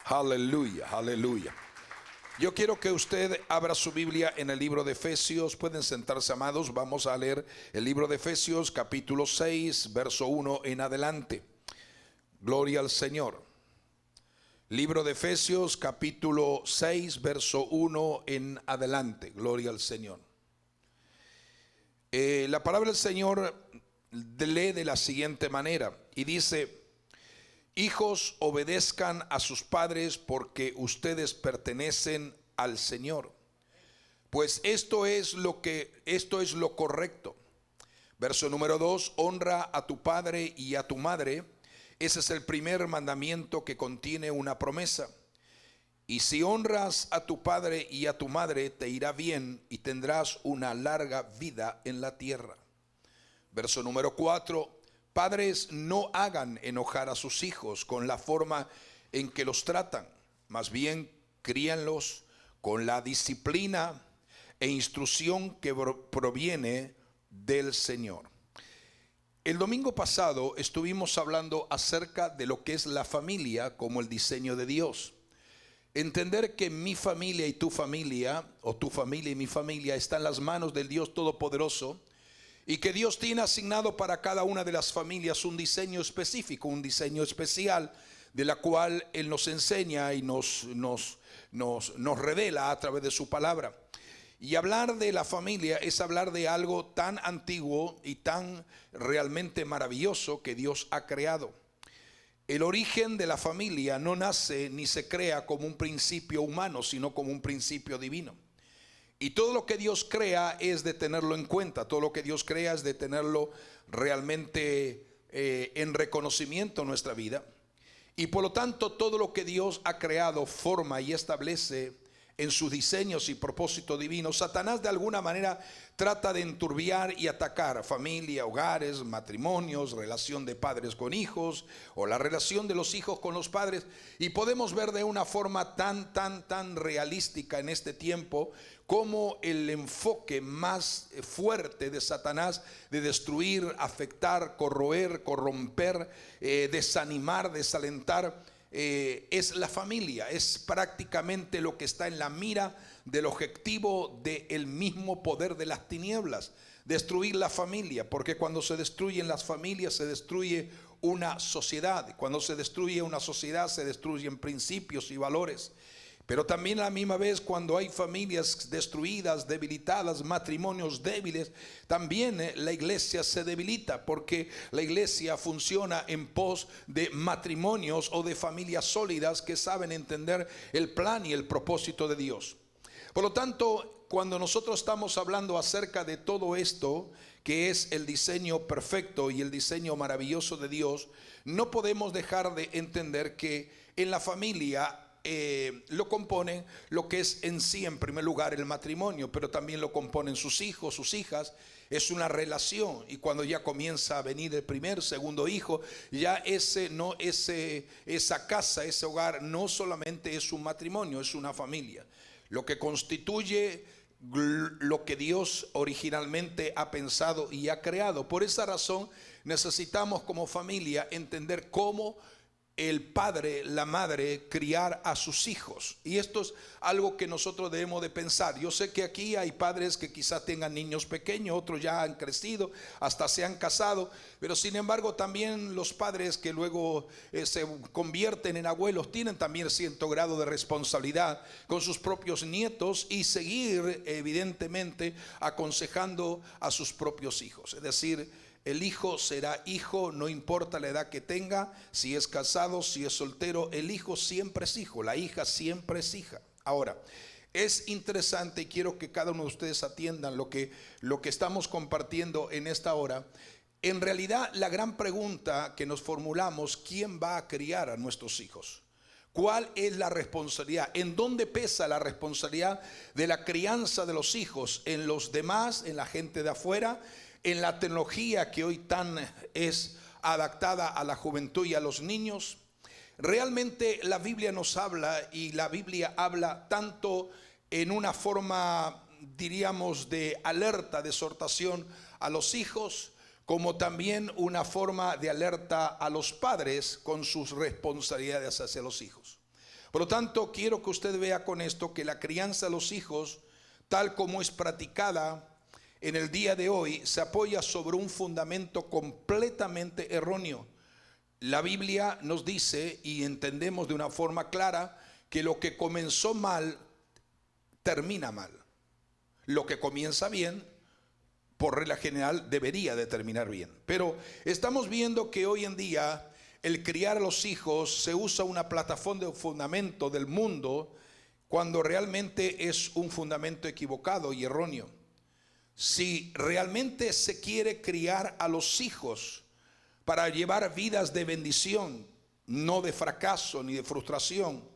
Aleluya, aleluya. Yo quiero que usted abra su Biblia en el libro de Efesios. Pueden sentarse, amados. Vamos a leer el libro de Efesios, capítulo 6, verso 1 en adelante. Gloria al Señor. Libro de Efesios, capítulo 6, verso 1 en adelante. Gloria al Señor. La palabra del Señor lee de la siguiente manera y dice: hijos, obedezcan a sus padres porque ustedes pertenecen al Señor, pues esto es lo correcto. Verso número 2: honra a tu padre y a tu madre. Ese es el primer mandamiento que contiene una promesa. Y si honras a tu padre y a tu madre, te irá bien y tendrás una larga vida en la tierra. Verso número 4: padres, no hagan enojar a sus hijos con la forma en que los tratan, más bien críanlos con la disciplina e instrucción que proviene del Señor. El domingo pasado estuvimos hablando acerca de lo que es la familia como el diseño de Dios. Entender que mi familia y tu familia, o tu familia y mi familia, está en las manos del Dios Todopoderoso, y que Dios tiene asignado para cada una de las familias un diseño específico, un diseño especial, de la cual Él nos enseña y nos revela a través de su palabra. Y hablar de la familia es hablar de algo tan antiguo y tan realmente maravilloso que Dios ha creado. El origen de la familia no nace ni se crea como un principio humano, sino como un principio divino. Y todo lo que Dios crea es de tenerlo en cuenta. Todo lo que Dios crea es de tenerlo realmente en reconocimiento en nuestra vida. Y por lo tanto, todo lo que Dios ha creado forma y establece en sus diseños y propósito divino. Satanás de alguna manera trata de enturbiar y atacar familia, hogares, matrimonios, relación de padres con hijos, o la relación de los hijos con los padres. Y podemos ver de una forma tan realística en este tiempo como el enfoque más fuerte de Satanás de destruir, afectar, corroer, corromper, desanimar, desalentar, es la familia. Es prácticamente lo que está en la mira del objetivo del mismo poder de las tinieblas: destruir la familia, porque cuando se destruyen las familias se destruye una sociedad. Cuando se destruye una sociedad se destruyen principios y valores. Pero también a la misma vez, cuando hay familias destruidas, debilitadas, matrimonios débiles, también la iglesia se debilita, porque la iglesia funciona en pos de matrimonios o de familias sólidas que saben entender el plan y el propósito de Dios. Por lo tanto, cuando nosotros estamos hablando acerca de todo esto, que es el diseño perfecto y el diseño maravilloso de Dios, no podemos dejar de entender que en la familia lo componen lo que es en sí, en primer lugar, el matrimonio, pero también lo componen sus hijos, sus hijas. Es una relación, y cuando ya comienza a venir el primer, segundo hijo, ya esa casa, ese hogar no solamente es un matrimonio, es una familia, lo que constituye lo que Dios originalmente ha pensado y ha creado. Por esa razón necesitamos como familia entender cómo el padre, la madre, criar a sus hijos. Y esto es algo que nosotros debemos de pensar. Yo sé que aquí hay padres que quizás tengan niños pequeños, otros ya han crecido, hasta se han casado, pero sin embargo también los padres que luego se convierten en abuelos tienen también cierto grado de responsabilidad con sus propios nietos, y seguir evidentemente aconsejando a sus propios hijos. Es decir, el hijo será hijo, no importa la edad que tenga, si es casado, si es soltero, el hijo siempre es hijo, la hija siempre es hija. Ahora, es interesante, y quiero que cada uno de ustedes atiendan lo que estamos compartiendo en esta hora. En realidad, la gran pregunta que nos formulamos: ¿quién va a criar a nuestros hijos? ¿Cuál es la responsabilidad? ¿En dónde pesa la responsabilidad de la crianza de los hijos? ¿En los demás, en la gente de afuera, en la tecnología que hoy tan es adaptada a la juventud y a los niños? Realmente la Biblia nos habla, y la Biblia habla tanto en una forma, diríamos, de alerta, de exhortación a los hijos, como también una forma de alerta a los padres con sus responsabilidades hacia los hijos. Por lo tanto, quiero que usted vea con esto que la crianza de los hijos, tal como es practicada en el día de hoy, se apoya sobre un fundamento completamente erróneo. La Biblia nos dice, y entendemos de una forma clara, que lo que comenzó mal, termina mal. Lo que comienza bien, por regla general, debería de terminar bien. Pero estamos viendo que hoy en día el criar a los hijos se usa una plataforma de fundamento del mundo, cuando realmente es un fundamento equivocado y erróneo. Si realmente se quiere criar a los hijos para llevar vidas de bendición, no de fracaso ni de frustración,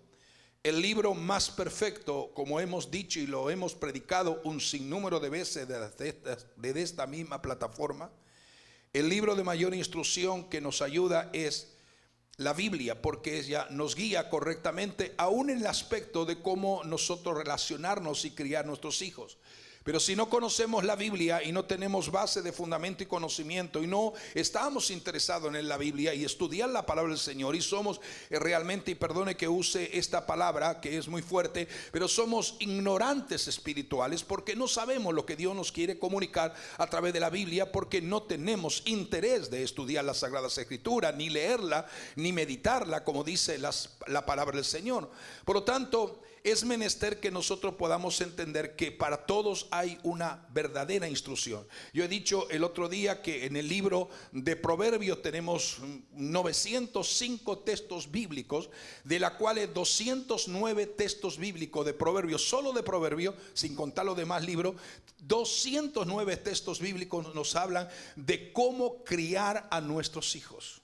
el libro más perfecto, como hemos dicho y lo hemos predicado un sinnúmero de veces de esta misma plataforma, el libro de mayor instrucción que nos ayuda es la Biblia, porque ella nos guía correctamente, aún en el aspecto de cómo nosotros relacionarnos y criar nuestros hijos. Pero si no conocemos la Biblia y no tenemos base de fundamento y conocimiento, y no estamos interesados en la Biblia y estudiar la palabra del Señor, y somos realmente, y perdone que use esta palabra que es muy fuerte, pero somos ignorantes espirituales, porque no sabemos lo que Dios nos quiere comunicar a través de la Biblia, porque no tenemos interés de estudiar las Sagradas Escrituras, ni leerla, ni meditarla, como dice la palabra del Señor. Por lo tanto, es menester que nosotros podamos entender que para todos hay una verdadera instrucción. Yo he dicho el otro día que en el libro de Proverbios tenemos 905 textos bíblicos, de la cuales 209 textos bíblicos de Proverbios, solo de Proverbios, sin contar los demás libros, 209 textos bíblicos nos hablan de cómo criar a nuestros hijos.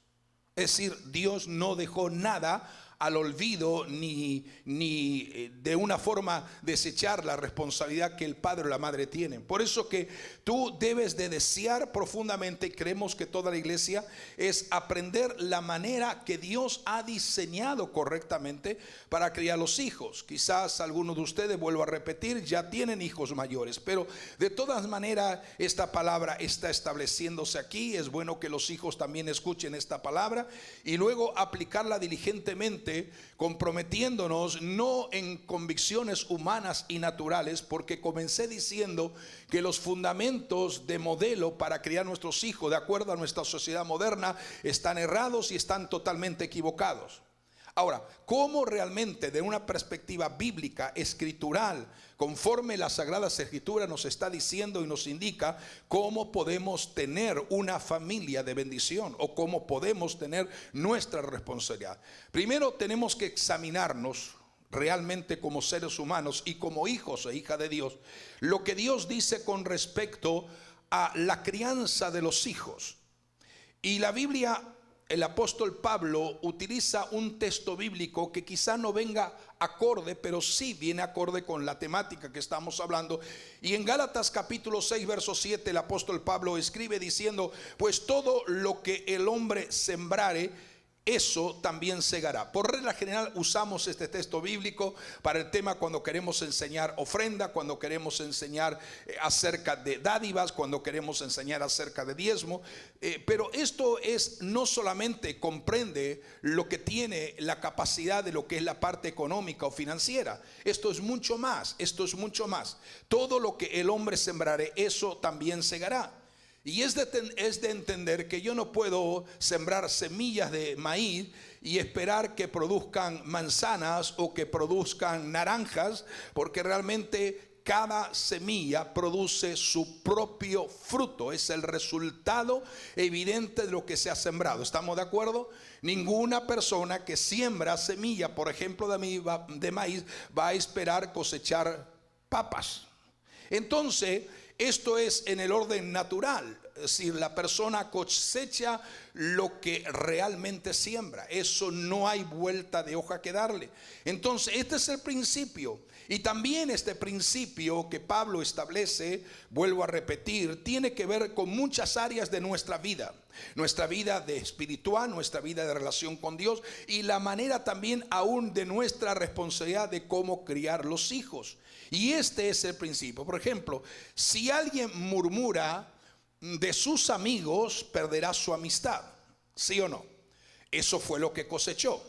Es decir, Dios no dejó nada al olvido, ni de una forma desechar la responsabilidad que el padre o la madre tienen. Por eso que tú debes de desear profundamente, y creemos que toda la iglesia, es aprender la manera que Dios ha diseñado correctamente para criar los hijos. Quizás algunos de ustedes, vuelvo a repetir, ya tienen hijos mayores, pero de todas maneras esta palabra está estableciéndose aquí. Es bueno que los hijos también escuchen esta palabra y luego aplicarla diligentemente, comprometiéndonos no en convicciones humanas y naturales, porque comencé diciendo que los fundamentos de modelo para criar nuestros hijos de acuerdo a nuestra sociedad moderna están errados y están totalmente equivocados. Ahora, ¿cómo realmente de una perspectiva bíblica, escritural, conforme las Sagradas Escrituras nos está diciendo y nos indica cómo podemos tener una familia de bendición o cómo podemos tener nuestra responsabilidad? Primero tenemos que examinarnos realmente como seres humanos y como hijos e hijas de Dios, lo que Dios dice con respecto a la crianza de los hijos. Y la Biblia, el apóstol Pablo utiliza un texto bíblico que quizá no venga acorde, pero sí viene acorde con la temática que estamos hablando. Y en Gálatas capítulo 6 verso 7 el apóstol Pablo escribe diciendo: pues todo lo que el hombre sembrare, eso también segará. Por regla general usamos este texto bíblico para el tema cuando queremos enseñar ofrenda, cuando queremos enseñar acerca de dádivas, cuando queremos enseñar acerca de diezmo. Pero esto es no solamente comprende lo que tiene la capacidad de lo que es la parte económica o financiera. Esto es mucho más, esto es mucho más. Todo lo que el hombre sembrare, eso también segará. Y es de entender que yo no puedo sembrar semillas de maíz y esperar que produzcan manzanas o que produzcan naranjas, porque realmente cada semilla produce su propio fruto. Es el resultado evidente de lo que se ha sembrado. ¿Estamos de acuerdo? Ninguna persona que siembra semilla, por ejemplo, de maíz, va a esperar cosechar papas. Entonces, esto es en el orden natural. Es decir, la persona cosecha lo que realmente siembra. Eso no hay vuelta de hoja que darle. Entonces, este es el principio. Y también este principio que Pablo establece, vuelvo a repetir, tiene que ver con muchas áreas de nuestra vida. Nuestra vida de espiritual, nuestra vida de relación con Dios y la manera también aún de nuestra responsabilidad de cómo criar los hijos. Y este es el principio. Por ejemplo, si alguien murmura de sus amigos, perderá su amistad. ¿Sí o no? Eso fue lo que cosechó.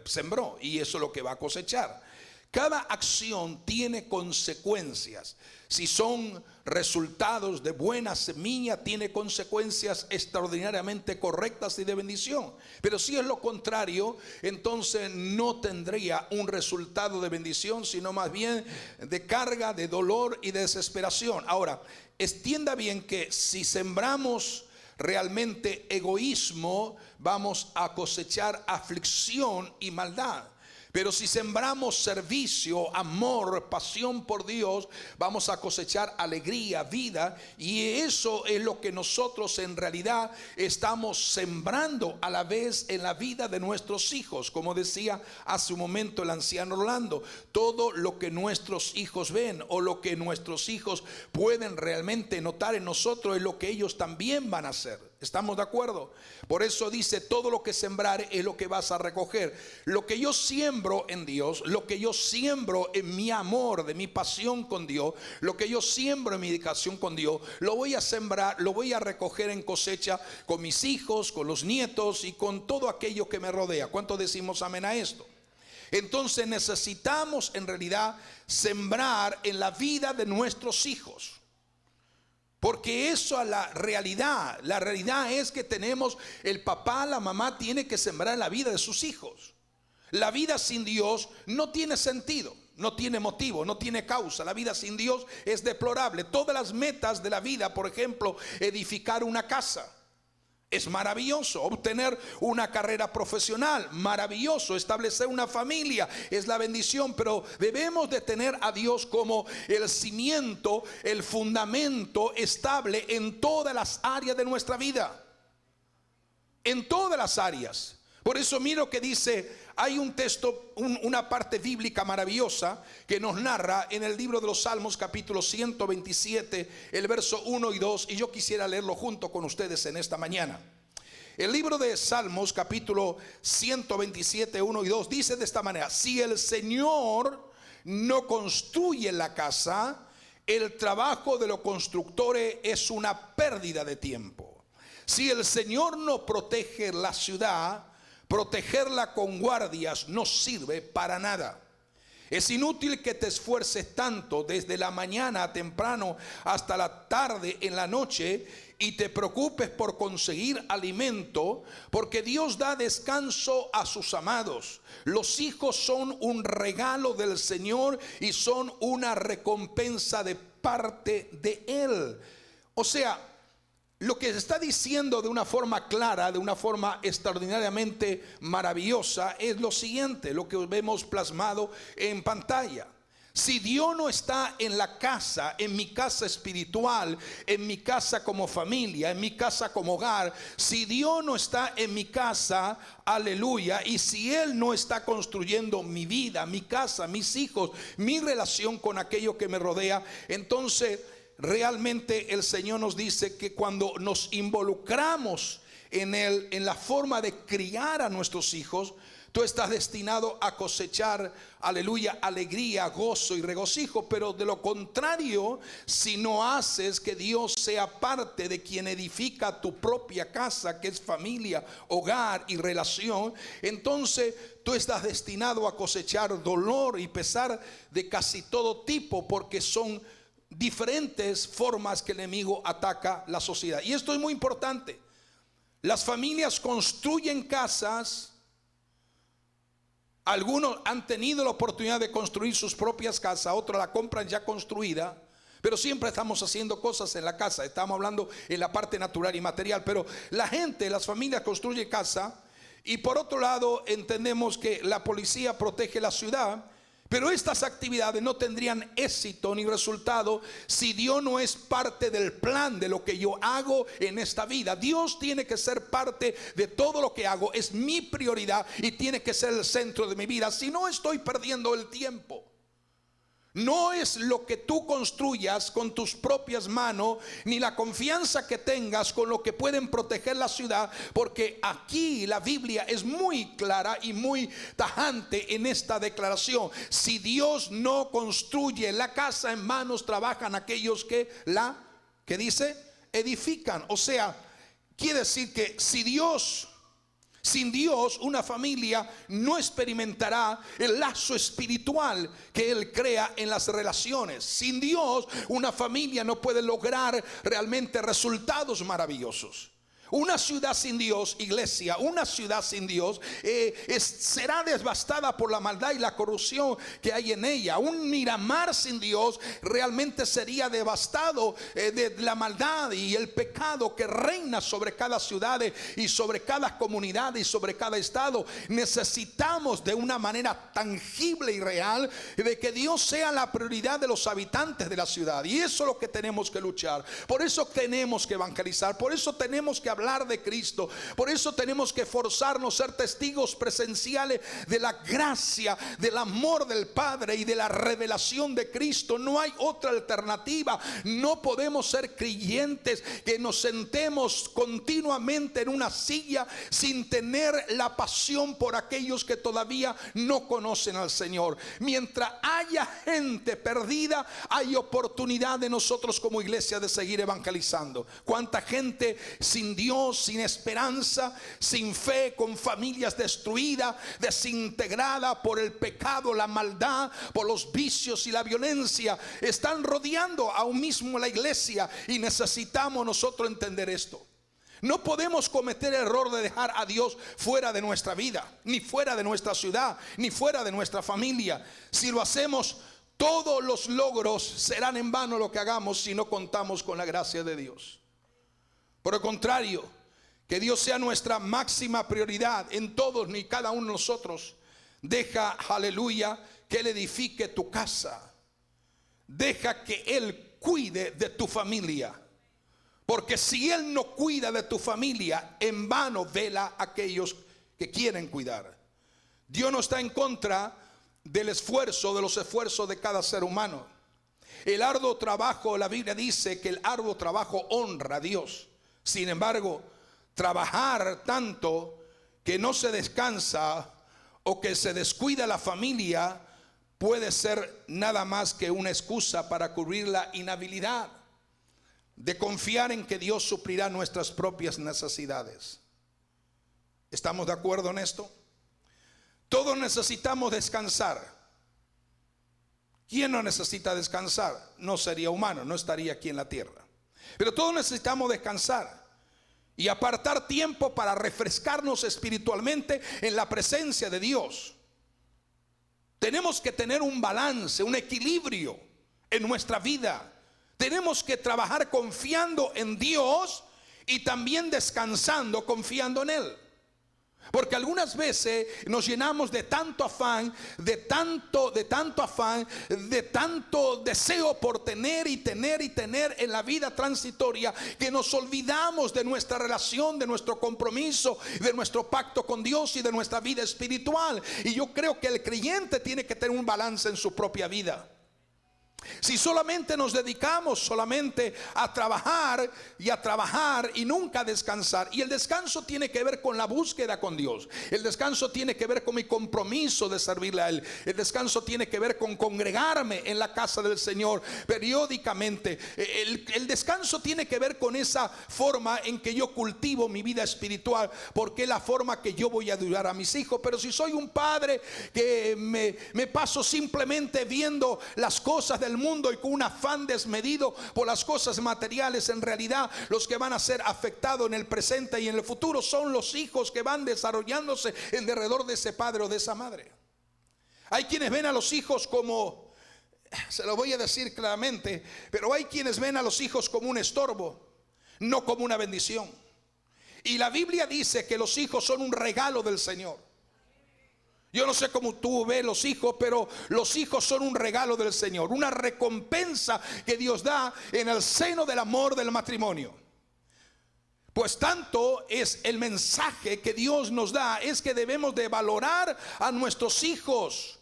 sembró, y eso es lo que va a cosechar. Cada acción tiene consecuencias. Si son resultados de buena semilla, tiene consecuencias extraordinariamente correctas y de bendición. Pero si es lo contrario, entonces no tendría un resultado de bendición, sino más bien de carga, de dolor y de desesperación. Ahora, entienda bien que si sembramos realmente egoísmo, vamos a cosechar aflicción y maldad. Pero si sembramos servicio, amor, pasión por Dios, vamos a cosechar alegría, vida. Y eso es lo que nosotros en realidad estamos sembrando a la vez en la vida de nuestros hijos. Como decía hace un momento el anciano Rolando, todo lo que nuestros hijos ven o lo que nuestros hijos pueden realmente notar en nosotros es lo que ellos también van a hacer. ¿Estamos de acuerdo? Por eso dice, todo lo que sembrar es lo que vas a recoger. Lo que yo siembro en Dios, lo que yo siembro en mi amor, de mi pasión con Dios, lo que yo siembro en mi dedicación con Dios, lo voy a sembrar, lo voy a recoger en cosecha con mis hijos, con los nietos y con todo aquello que me rodea. ¿Cuánto decimos amén a esto? Entonces necesitamos en realidad sembrar en la vida de nuestros hijos. Porque eso es la realidad. La realidad es que tenemos, el papá, la mamá tiene que sembrar en la vida de sus hijos. La vida sin Dios no tiene sentido, no tiene motivo, no tiene causa. La vida sin Dios es deplorable. Todas las metas de la vida, por ejemplo, edificar una casa, es maravilloso. Obtener una carrera profesional, maravilloso. Establecer una familia es la bendición. Pero debemos de tener a Dios como el cimiento, el fundamento estable en todas las áreas de nuestra vida. En todas las áreas. Por eso mira lo que dice, hay un texto, una parte bíblica maravillosa que nos narra en el libro de los Salmos, capítulo 127, el verso 1 y 2, y yo quisiera leerlo junto con ustedes en esta mañana. El libro de Salmos, capítulo 127, 1 y 2, dice de esta manera: si el Señor no construye la casa, el trabajo de los constructores es una pérdida de tiempo. Si el Señor no protege la ciudad, protegerla con guardias no sirve para nada. Es inútil que te esfuerces tanto desde la mañana temprano hasta la tarde en la noche y te preocupes por conseguir alimento, porque Dios da descanso a sus amados. Los hijos son un regalo del Señor y son una recompensa de parte de Él. O sea, lo que se está diciendo de una forma clara, de una forma extraordinariamente maravillosa, es lo siguiente, lo que vemos plasmado en pantalla. Si Dios no está en la casa, en mi casa espiritual, en mi casa como familia, en mi casa como hogar, si Dios no está en mi casa, aleluya, y si Él no está construyendo mi vida, mi casa, mis hijos, mi relación con aquello que me rodea, entonces realmente el Señor nos dice que cuando nos involucramos en la forma de criar a nuestros hijos, tú estás destinado a cosechar, aleluya, alegría, gozo y regocijo. Pero de lo contrario, si no haces que Dios sea parte de quien edifica tu propia casa, que es familia, hogar y relación, entonces tú estás destinado a cosechar dolor y pesar de casi todo tipo, porque son diferentes formas que el enemigo ataca la sociedad. Y esto es muy importante. Las familias construyen casas. Algunos han tenido la oportunidad de construir sus propias casas, otros la compran ya construida. Pero siempre estamos haciendo cosas en la casa. Estamos hablando en la parte natural y material. Pero la gente, las familias construyen casa. Y por otro lado entendemos que la policía protege la ciudad. Pero estas actividades no tendrían éxito ni resultado si Dios no es parte del plan de lo que yo hago en esta vida. Dios tiene que ser parte de todo lo que hago. Es mi prioridad y tiene que ser el centro de mi vida. Si no, estoy perdiendo el tiempo. No es lo que tú construyas con tus propias manos, ni la confianza que tengas con lo que pueden proteger la ciudad, porque aquí la Biblia es muy clara y muy tajante en esta declaración. Si Dios no construye la casa, en manos trabajan aquellos que ¿qué dice? Edifican. O sea, quiere decir que si Dios Sin Dios, una familia no experimentará el lazo espiritual que Él crea en las relaciones. Sin Dios, una familia no puede lograr realmente resultados maravillosos. Una ciudad sin Dios, iglesia, una ciudad sin Dios será devastada por la maldad y la corrupción que hay en ella. Un Miramar sin Dios realmente sería devastado de la maldad y el pecado que reina sobre cada ciudad y sobre cada comunidad y sobre cada estado. Necesitamos de una manera tangible y real de que Dios sea la prioridad de los habitantes de la ciudad, y eso es lo que tenemos que luchar. Por eso tenemos que evangelizar, por eso tenemos que hablar de Cristo. Por eso tenemos que forzarnos a ser testigos presenciales de la gracia, del amor del Padre y de la revelación de Cristo. No hay otra alternativa. No podemos ser creyentes que nos sentemos continuamente en una silla sin tener la pasión por aquellos que todavía no conocen al Señor. Mientras haya gente perdida, hay oportunidad de nosotros como iglesia de seguir evangelizando. ¿Cuánta gente sin Dios, sin esperanza, sin fe, con familias destruidas, desintegradas por el pecado, la maldad, por los vicios y la violencia, están rodeando aún mismo la iglesia? Y necesitamos nosotros entender esto. No podemos cometer el error de dejar a Dios fuera de nuestra vida, ni fuera de nuestra ciudad, ni fuera de nuestra familia. Si lo hacemos, todos los logros serán en vano lo que hagamos si no contamos con la gracia de Dios. Por el contrario, que Dios sea nuestra máxima prioridad en todos y cada uno de nosotros. Deja, aleluya, que Él edifique tu casa. Deja que Él cuide de tu familia. Porque si Él no cuida de tu familia, en vano vela aquellos que quieren cuidar. Dios no está en contra del esfuerzo, de los esfuerzos de cada ser humano. El arduo trabajo, la Biblia dice que el arduo trabajo honra a Dios. Sin embargo, trabajar tanto que no se descansa o que se descuida la familia puede ser nada más que una excusa para cubrir la inhabilidad de confiar en que Dios suplirá nuestras propias necesidades. ¿Estamos de acuerdo en esto? Todos necesitamos descansar. ¿Quién no necesita descansar? No sería humano, no estaría aquí en la tierra. Pero todos necesitamos descansar y apartar tiempo para refrescarnos espiritualmente en la presencia de Dios. Tenemos que tener un balance, un equilibrio en nuestra vida. Tenemos que trabajar confiando en Dios y también descansando confiando en Él. Porque algunas veces nos llenamos de tanto afán, de tanto deseo por tener y tener en la vida transitoria, que nos olvidamos de nuestra relación, de nuestro compromiso, de nuestro pacto con Dios y de nuestra vida espiritual. Y yo creo que el creyente tiene que tener un balance en su propia vida. Si solamente nos dedicamos solamente a trabajar y nunca a descansar, y el descanso tiene que ver con la búsqueda con Dios, el descanso tiene que ver con mi compromiso de servirle a Él, el descanso tiene que ver con congregarme en la casa del Señor periódicamente, el descanso tiene que ver con esa forma en que yo cultivo mi vida espiritual, porque es la forma que yo voy a ayudar a mis hijos. Pero si soy un padre que me paso simplemente viendo las cosas del mundo y con un afán desmedido por las cosas materiales, en realidad los que van a ser afectados en el presente y en el futuro son los hijos que van desarrollándose en derredor de ese padre o de esa madre. Hay quienes ven a los hijos como, se lo voy a decir claramente, pero hay quienes ven a los hijos como un estorbo, no como una bendición. Y la Biblia dice que los hijos son un regalo del Señor. Yo no sé cómo tú ves los hijos, pero los hijos son un regalo del Señor, una recompensa que Dios da en el seno del amor del matrimonio. Pues tanto es el mensaje que Dios nos da, es que debemos de valorar a nuestros hijos.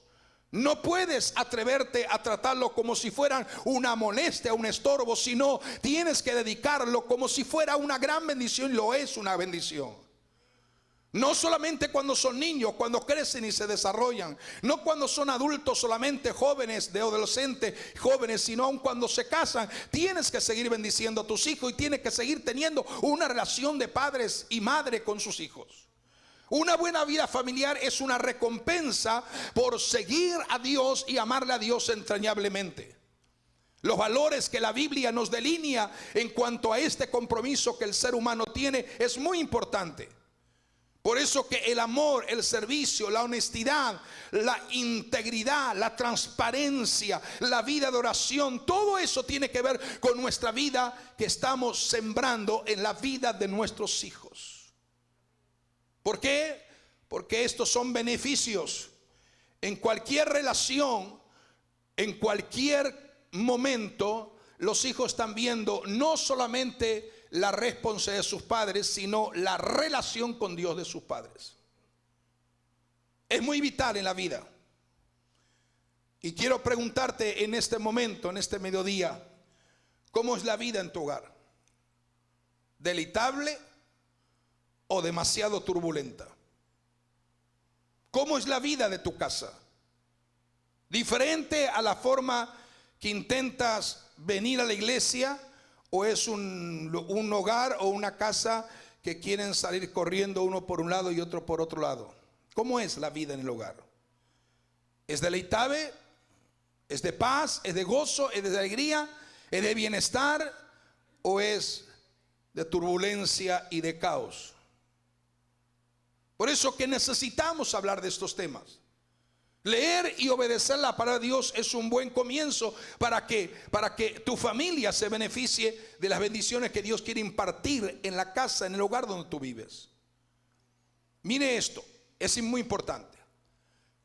No puedes atreverte a tratarlo como si fueran una molestia, un estorbo, sino tienes que dedicarlo como si fuera una gran bendición, y lo es una bendición. No solamente cuando son niños, cuando crecen y se desarrollan, no cuando son adultos solamente, jóvenes, de adolescentes, jóvenes, sino aun cuando se casan. Tienes que seguir bendiciendo a tus hijos y tienes que seguir teniendo una relación de padres y madre con sus hijos. Una buena vida familiar es una recompensa por seguir a Dios y amarle a Dios entrañablemente. Los valores que la Biblia nos delinea en cuanto a este compromiso que el ser humano tiene es muy importante. Por eso que el amor, el servicio, la honestidad, la integridad, la transparencia, la vida de oración, todo eso tiene que ver con nuestra vida que estamos sembrando en la vida de nuestros hijos. ¿Por qué? Porque estos son beneficios. En cualquier relación, en cualquier momento, los hijos están viendo no solamente la responsabilidad de sus padres, sino la relación con Dios de sus padres. Es muy vital en la vida. Y quiero preguntarte en este momento, en este mediodía, ¿cómo es la vida en tu hogar? ¿Deleitable o demasiado turbulenta? ¿Cómo es la vida de tu casa? ¿Diferente a la forma que intentas venir a la iglesia? ¿O es un hogar o una casa que quieren salir corriendo uno por un lado y otro por otro lado? ¿Cómo es la vida en el hogar? ¿Es deleitable? ¿Es de paz? ¿Es de gozo? ¿Es de alegría? ¿Es de bienestar? ¿O es de turbulencia y de caos? Por eso que necesitamos hablar de estos temas. Leer y obedecer la palabra de Dios es un buen comienzo para que tu familia se beneficie de las bendiciones que Dios quiere impartir en la casa, en el hogar donde tú vives. Mire esto, es muy importante.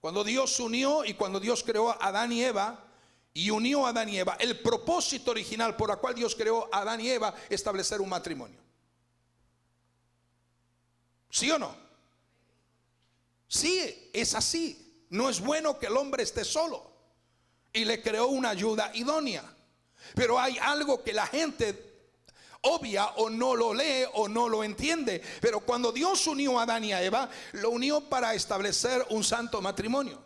Cuando Dios unió y cuando Dios creó a Adán y Eva y unió a Adán y Eva, el propósito original por el cual Dios creó a Adán y Eva, establecer un matrimonio. ¿Sí o no? Sí, es así. No es bueno que el hombre esté solo, y le creó una ayuda idónea. Pero hay algo que la gente obvia o no lo lee o no lo entiende. Pero cuando Dios unió a Adán y a Eva, lo unió para establecer un santo matrimonio.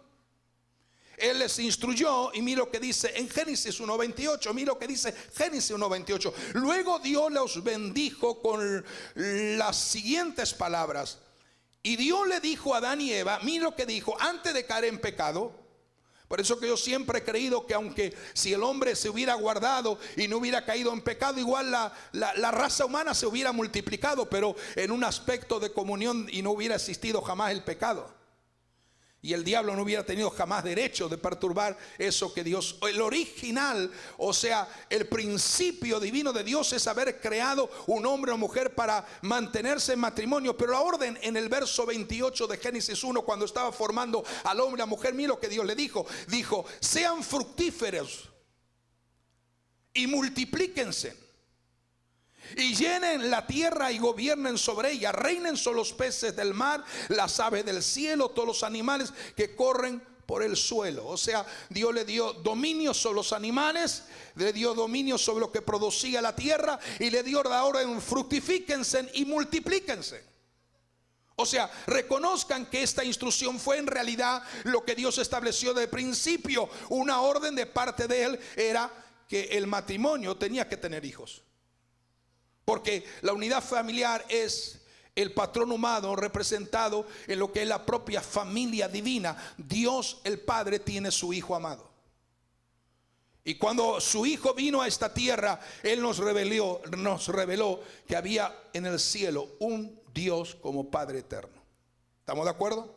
Él les instruyó, y mira lo que dice en Génesis 1:28. Mira lo que dice Génesis 1:28. Luego Dios los bendijo con las siguientes palabras. Y Dios le dijo a Adán y Eva, mira lo que dijo antes de caer en pecado. Por eso que yo siempre he creído que aunque si el hombre se hubiera guardado y no hubiera caído en pecado, igual la raza humana se hubiera multiplicado, pero en un aspecto de comunión, y no hubiera existido jamás el pecado. Y el diablo no hubiera tenido jamás derecho de perturbar eso que Dios, el original, o sea, el principio divino de Dios es haber creado un hombre o mujer para mantenerse en matrimonio. Pero la orden en el verso 28 de Génesis 1, cuando estaba formando al hombre y a la mujer, mira lo que Dios le dijo. Dijo, sean fructíferos y multiplíquense, y llenen la tierra y gobiernen sobre ella. Reinen sobre los peces del mar, las aves del cielo, todos los animales que corren por el suelo. O sea, Dios le dio dominio sobre los animales, le dio dominio sobre lo que producía la tierra, y le dio la orden, fructifíquense y multiplíquense. O sea, reconozcan que esta instrucción fue en realidad lo que Dios estableció de principio. Una orden de parte de Él era que el matrimonio tenía que tener hijos. Porque la unidad familiar es el patrón humano representado en lo que es la propia familia divina. Dios el Padre tiene su Hijo amado. Y cuando su Hijo vino a esta tierra, Él nos reveló que había en el cielo un Dios como Padre eterno. ¿Estamos de acuerdo?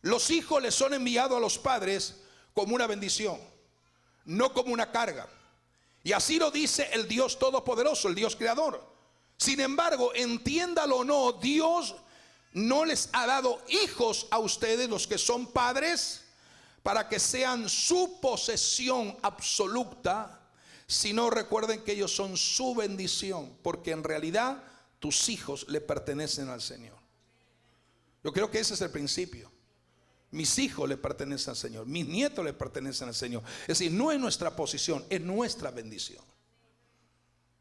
Los hijos les son enviados a los padres como una bendición, no como una carga. Y así lo dice el Dios Todopoderoso, el Dios Creador. Sin embargo, entiéndalo o no, Dios no les ha dado hijos a ustedes, los que son padres, para que sean su posesión absoluta, sino recuerden que ellos son su bendición, porque en realidad tus hijos le pertenecen al Señor. Yo creo que ese es el principio. Mis hijos le pertenecen al Señor, mis nietos le pertenecen al Señor. Es decir, no es nuestra posición, es nuestra bendición.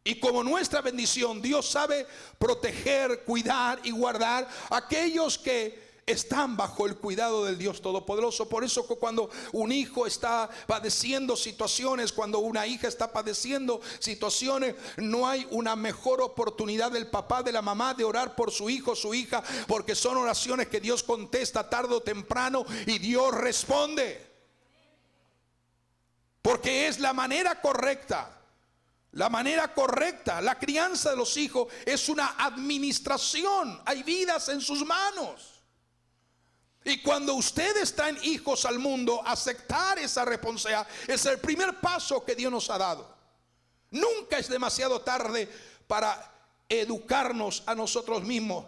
Y como nuestra bendición, Dios sabe proteger, cuidar y guardar a aquellos que están bajo el cuidado del Dios Todopoderoso. Por eso cuando un hijo está padeciendo situaciones, cuando una hija está padeciendo situaciones, no hay una mejor oportunidad del papá, de la mamá, de orar por su hijo, su hija, porque son oraciones que Dios contesta tarde o temprano y Dios responde. Porque es la manera correcta. La manera correcta. La crianza de los hijos es una administración. Hay vidas en sus manos. Y cuando ustedes traen hijos al mundo, aceptar esa responsabilidad es el primer paso que Dios nos ha dado. Nunca es demasiado tarde para educarnos a nosotros mismos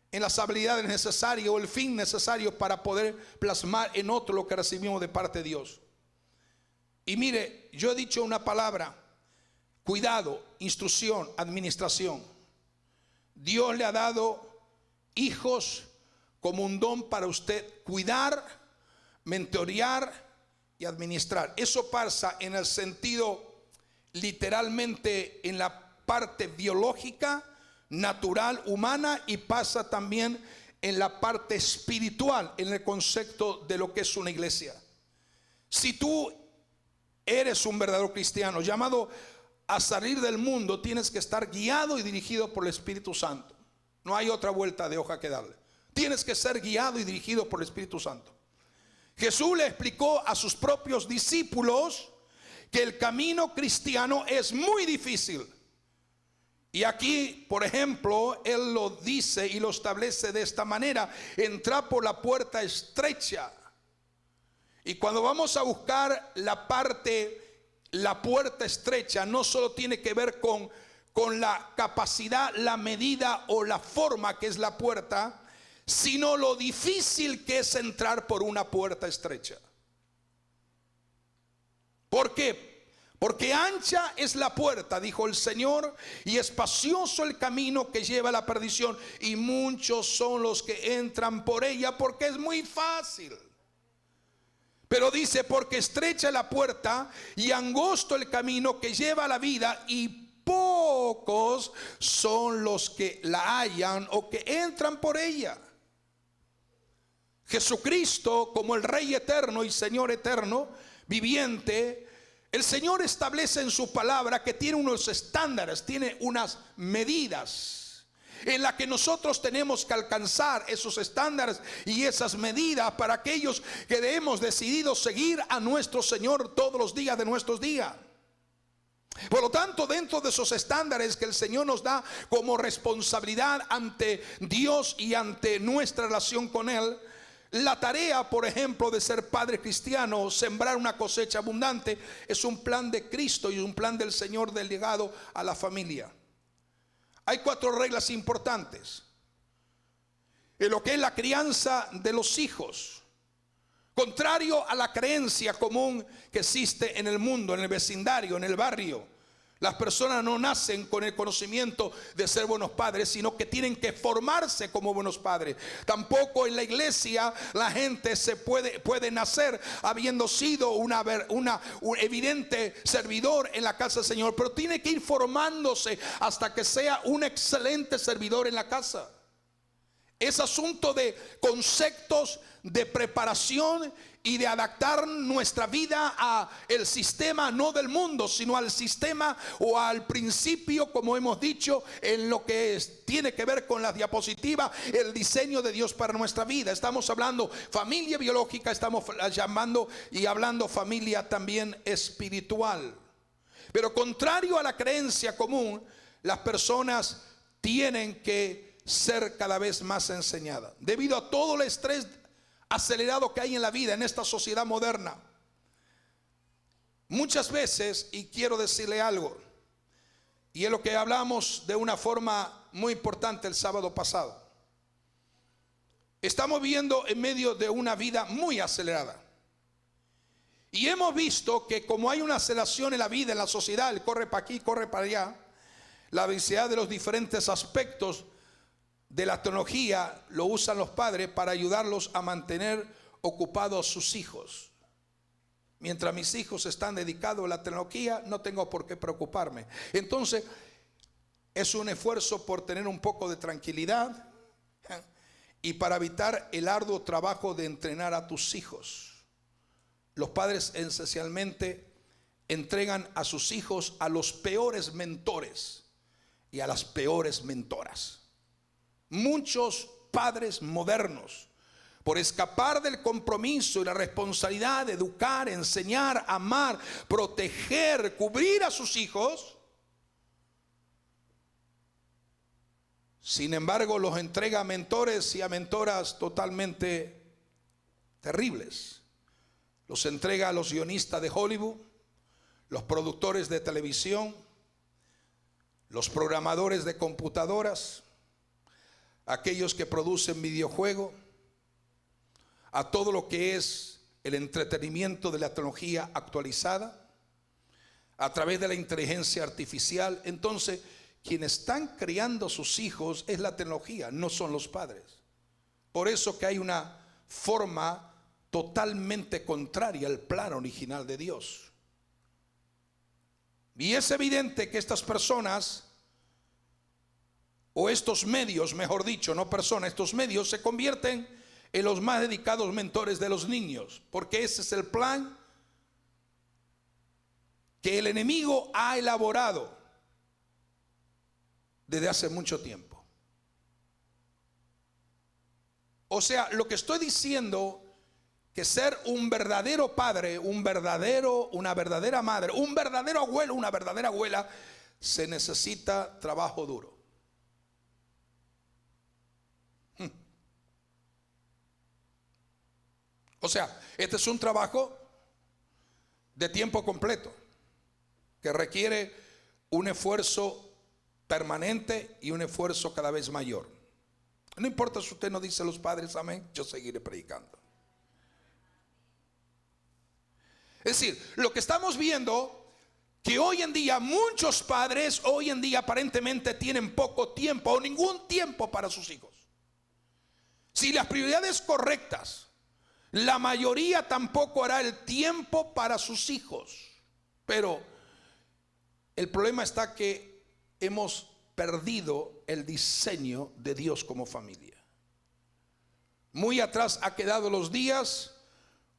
en las habilidades necesarias o el fin necesario para poder plasmar en otro lo que recibimos de parte de Dios. Y mire, yo he dicho una palabra: cuidado, instrucción, administración. Dios le ha dado hijos como un don para usted cuidar, mentorear y administrar. Eso pasa en el sentido literalmente en la parte biológica, natural, humana, y pasa también en la parte espiritual, en el concepto de lo que es una iglesia. Si tú eres un verdadero cristiano llamado a salir del mundo, tienes que estar guiado y dirigido por el Espíritu Santo. No hay otra vuelta de hoja que darle. Tienes que ser guiado y dirigido por el Espíritu Santo. Jesús le explicó a sus propios discípulos que el camino cristiano es muy difícil. Y aquí, por ejemplo, Él lo dice y lo establece de esta manera: entra por la puerta estrecha. Y cuando vamos a buscar la puerta estrecha, no solo tiene que ver con la capacidad, la medida o la forma que es la puerta, sino lo difícil que es entrar por una puerta estrecha. ¿Por qué? Porque ancha es la puerta, dijo el Señor, y espacioso el camino que lleva a la perdición, y muchos son los que entran por ella, porque es muy fácil. Pero dice: porque estrecha la puerta y angosto el camino que lleva a la vida, y pocos son los que la hallan o que entran por ella. Jesucristo, como el Rey eterno y Señor eterno, viviente, el Señor establece en su palabra que tiene unos estándares, tiene unas medidas en las que nosotros tenemos que alcanzar esos estándares y esas medidas para aquellos que hemos decidido seguir a nuestro Señor todos los días de nuestros días. Por lo tanto, dentro de esos estándares que el Señor nos da como responsabilidad ante Dios y ante nuestra relación con Él, la tarea, por ejemplo, de ser padre cristiano, sembrar una cosecha abundante, es un plan de Cristo y un plan del Señor delegado a la familia. Hay 4 reglas importantes en lo que es la crianza de los hijos. Contrario a la creencia común que existe en el mundo, en el vecindario, en el barrio, las personas no nacen con el conocimiento de ser buenos padres, sino que tienen que formarse como buenos padres. Tampoco en la iglesia la gente se puede nacer habiendo sido un evidente servidor en la casa del Señor, pero tiene que ir formándose hasta que sea un excelente servidor en la casa. Es asunto de conceptos de preparación y de adaptar nuestra vida a el sistema, no del mundo, sino al sistema o al principio, como hemos dicho, en lo que tiene que ver con la diapositiva, el diseño de Dios para nuestra vida. Estamos hablando familia biológica, estamos llamando y hablando familia también espiritual. Pero contrario a la creencia común, las personas tienen que ser cada vez más enseñadas debido a todo el estrés acelerado que hay en la vida, en esta sociedad moderna. Muchas veces, y quiero decirle algo, y es lo que hablamos de una forma muy importante el sábado pasado, estamos viviendo en medio de una vida muy acelerada. Y hemos visto que como hay una aceleración en la vida, en la sociedad, el corre para aquí, corre para allá, la diversidad de los diferentes aspectos de la tecnología lo usan los padres para ayudarlos a mantener ocupados a sus hijos. Mientras mis hijos están dedicados a la tecnología, no tengo por qué preocuparme. Entonces, es un esfuerzo por tener un poco de tranquilidad y para evitar el arduo trabajo de entrenar a tus hijos. Los padres esencialmente entregan a sus hijos a los peores mentores y a las peores mentoras. Muchos padres modernos, por escapar del compromiso y la responsabilidad de educar, enseñar, amar, proteger, cubrir a sus hijos, sin embargo los entrega a mentores y a mentoras totalmente terribles. Los entrega a los guionistas de Hollywood, los productores de televisión, los programadores de computadoras, aquellos que producen videojuegos, a todo lo que es el entretenimiento de la tecnología actualizada, a través de la inteligencia artificial. Entonces, quienes están criando a sus hijos es la tecnología, no son los padres. Por eso que hay una forma totalmente contraria al plan original de Dios. Y es evidente que estas personas, o estos medios, mejor dicho, no personas, estos medios se convierten en los más dedicados mentores de los niños, porque ese es el plan que el enemigo ha elaborado desde hace mucho tiempo. O sea, lo que estoy diciendo, que ser un verdadero padre, una verdadera madre, un verdadero abuelo, una verdadera abuela, se necesita trabajo duro. O sea, este es un trabajo de tiempo completo que requiere un esfuerzo permanente y un esfuerzo cada vez mayor. No importa si usted no dice a los padres amén, yo seguiré predicando. Es decir, lo que estamos viendo, que hoy en día muchos padres hoy en día aparentemente tienen poco tiempo o ningún tiempo para sus hijos. Si las prioridades correctas, la mayoría tampoco hará el tiempo para sus hijos. Pero el problema está que hemos perdido el diseño de Dios como familia. Muy atrás ha quedado los días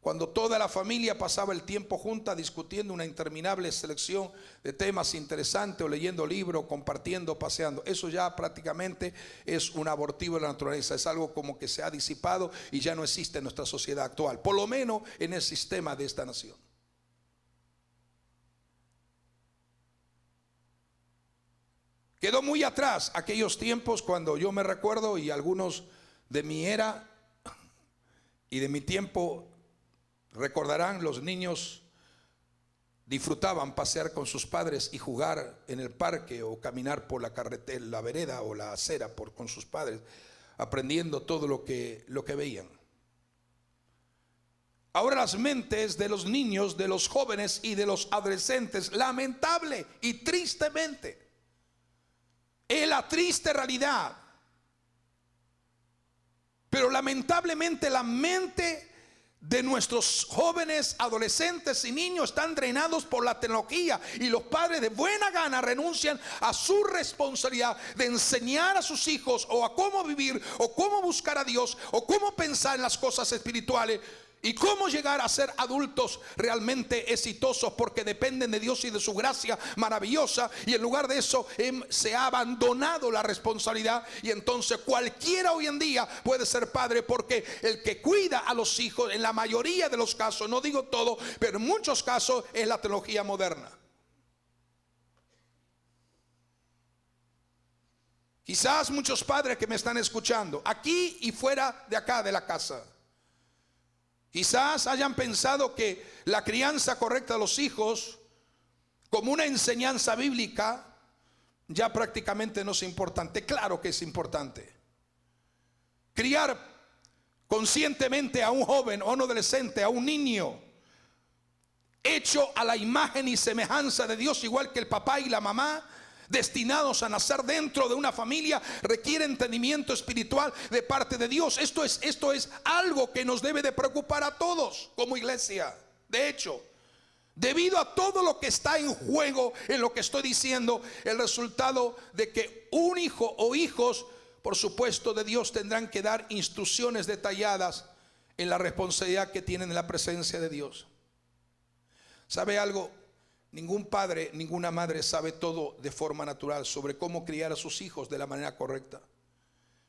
cuando toda la familia pasaba el tiempo junta discutiendo una interminable selección de temas interesantes, o leyendo libros, compartiendo, paseando. Eso ya prácticamente es un abortivo de la naturaleza. Es algo como que se ha disipado y ya no existe en nuestra sociedad actual, por lo menos en el sistema de esta nación. Quedó muy atrás aquellos tiempos cuando yo me recuerdo, y algunos de mi era y de mi tiempo recordarán, los niños disfrutaban pasear con sus padres y jugar en el parque o caminar por la carretera, la vereda o la acera con sus padres, aprendiendo todo lo que veían. Ahora las mentes de los niños, de los jóvenes y de los adolescentes, lamentable y tristemente, es la triste realidad, pero lamentablemente la mente de nuestros jóvenes, adolescentes y niños están drenados por la tecnología, y los padres de buena gana renuncian a su responsabilidad de enseñar a sus hijos o a cómo vivir o cómo buscar a Dios o cómo pensar en las cosas espirituales y cómo llegar a ser adultos realmente exitosos, porque dependen de Dios y de su gracia maravillosa, y en lugar de eso se ha abandonado la responsabilidad. Y entonces cualquiera hoy en día puede ser padre, porque el que cuida a los hijos en la mayoría de los casos, no digo todo, pero en muchos casos es la tecnología moderna. Quizás muchos padres que me están escuchando aquí y fuera de acá de la casa, quizás hayan pensado que la crianza correcta de los hijos, como una enseñanza bíblica, ya prácticamente no es importante. Claro que es importante. Criar conscientemente a un joven, a un adolescente, a un niño, hecho a la imagen y semejanza de Dios, igual que el papá y la mamá, destinados a nacer dentro de una familia, requiere entendimiento espiritual de parte de Dios. Esto es algo que nos debe de preocupar a todos como iglesia. De hecho, debido a todo lo que está en juego en lo que estoy diciendo, el resultado de que un hijo o hijos por supuesto, de Dios tendrán que dar instrucciones detalladas en la responsabilidad que tienen en la presencia de Dios. ¿Sabe algo? Ningún padre, ninguna madre sabe todo de forma natural sobre cómo criar a sus hijos de la manera correcta.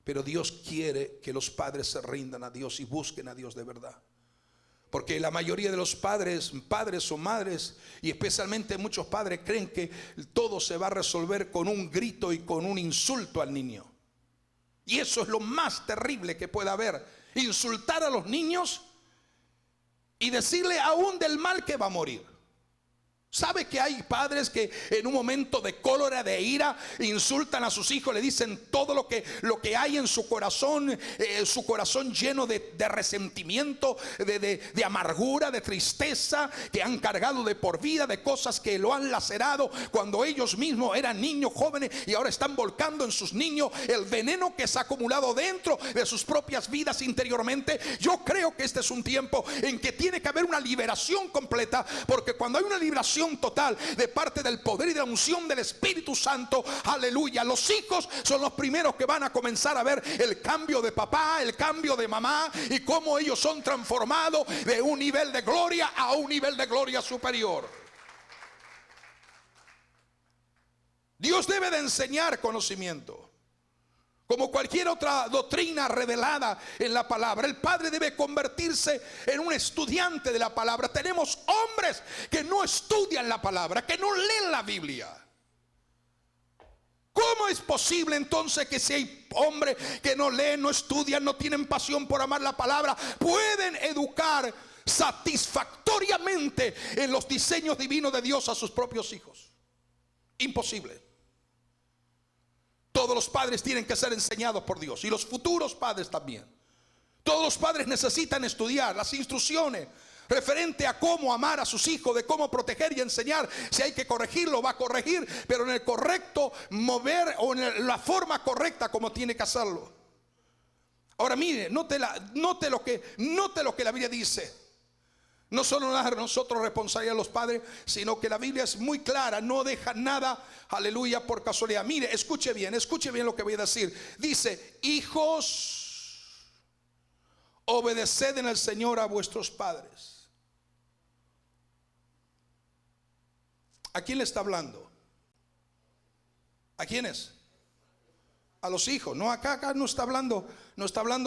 Pero Dios quiere que los padres se rindan a Dios y busquen a Dios de verdad. Porque la mayoría de los padres o madres, y especialmente muchos padres, creen que todo se va a resolver con un grito y con un insulto al niño. Y eso es lo más terrible que puede haber: insultar a los niños y decirle aún del mal que va a morir. ¿Sabe que hay padres que en un momento de cólera, de ira, insultan a sus hijos, le dicen todo lo que hay en su corazón lleno de resentimiento, de amargura, de tristeza, que han cargado de por vida, de cosas que lo han lacerado cuando ellos mismos eran niños jóvenes y ahora están volcando en sus niños el veneno que se ha acumulado dentro de sus propias vidas interiormente? Yo creo que este es un tiempo en que tiene que haber una liberación completa, porque cuando hay una liberación total de parte del poder y de la unción del Espíritu Santo, aleluya, los hijos son los primeros que van a comenzar a ver el cambio de papá, el cambio de mamá, y cómo ellos son transformados de un nivel de gloria a un nivel de gloria superior. Dios debe de enseñar conocimiento, como cualquier otra doctrina revelada en la palabra. El padre debe convertirse en un estudiante de la palabra. Tenemos hombres que no estudian la palabra, que no leen la Biblia. ¿Cómo es posible entonces que si hay hombres que no leen, no estudian, no tienen pasión por amar la palabra, pueden educar satisfactoriamente en los diseños divinos de Dios a sus propios hijos? Imposible. Todos los padres tienen que ser enseñados por Dios, y los futuros padres también. Todos los padres necesitan estudiar las instrucciones referente a cómo amar a sus hijos, de cómo proteger y enseñar. Si hay que corregirlo, va a corregir, pero en el correcto mover, o en la forma correcta como tiene que hacerlo. Ahora mire, note lo que la Biblia dice. No solo dar nosotros responsabilidad a los padres, sino que la Biblia es muy clara, no deja nada, aleluya, por casualidad. Mire, escuche bien lo que voy a decir. Dice: hijos, obedeced en el Señor a vuestros padres. ¿A quién le está hablando? ¿A quiénes? A los hijos. No, acá no está hablando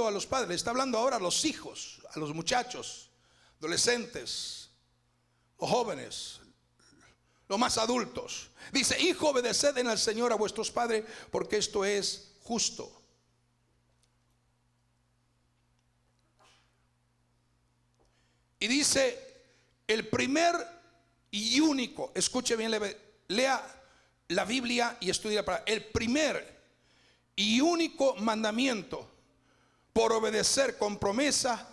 a los padres, está hablando ahora a los hijos, a los muchachos, adolescentes, los jóvenes, los más adultos. Dice: hijo, obedeced en el Señor a vuestros padres, porque esto es justo. Y dice: el primer y único, escuche bien, lea la Biblia y estudie la palabra. El primer y único mandamiento por obedecer con promesa